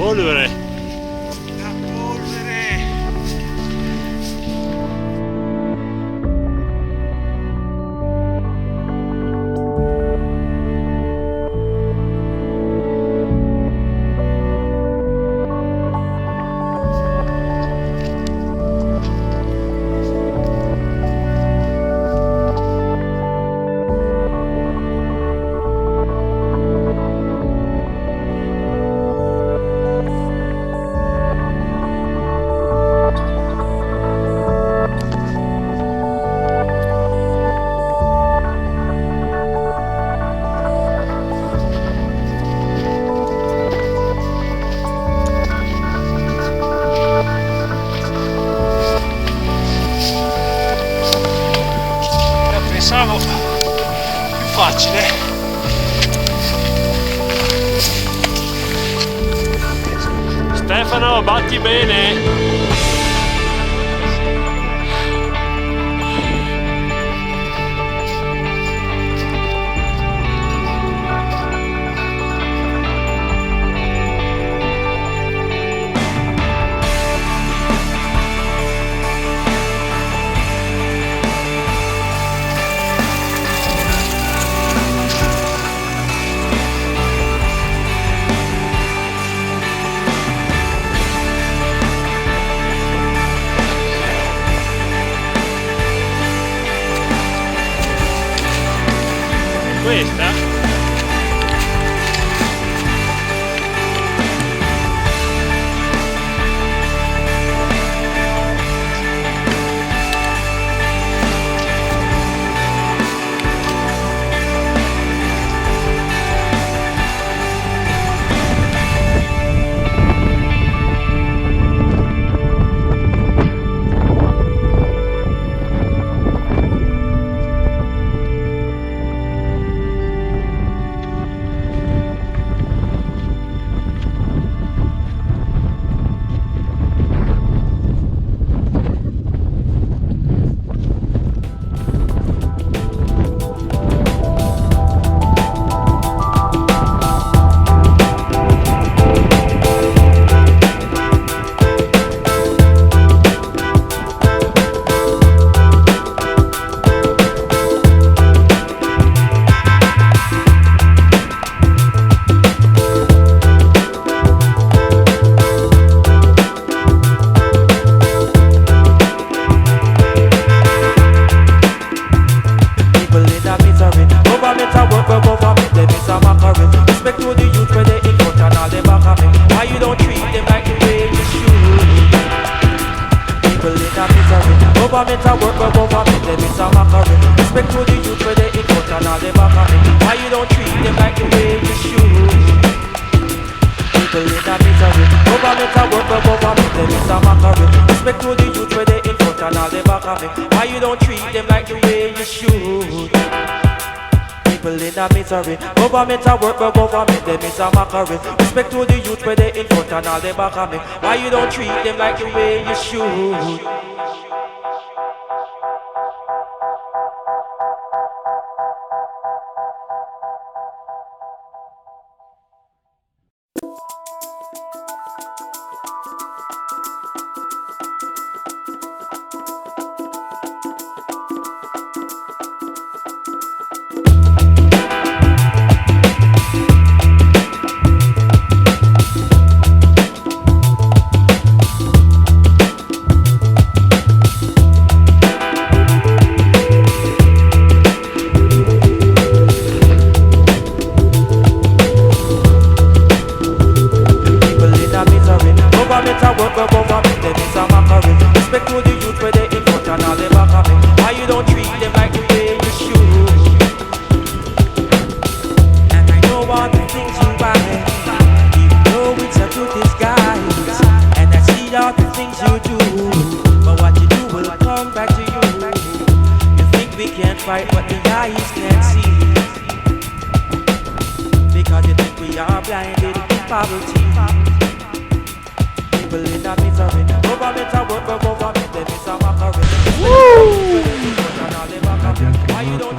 polvere. Pensavo più facile. Stefano, batti bene. Questa? Government a work where government them is a mockery. Respect to the youth where they in front and all they back of me. Why you don't treat them like the way you should? People in a misery. Government a work where government them is a mockery. Respect to the youth where they in front and all they back of me. Why you don't treat them like the way you should? People in a misery. Government a work where government them is a mockery. Respect to the youth where they in front and all they back of me. Why you don't treat them like the way you should? Fight what the eyes can't see, because you think we are blinded in poverty. People in a misery. Government a work for government, them is a mockery. Why you don't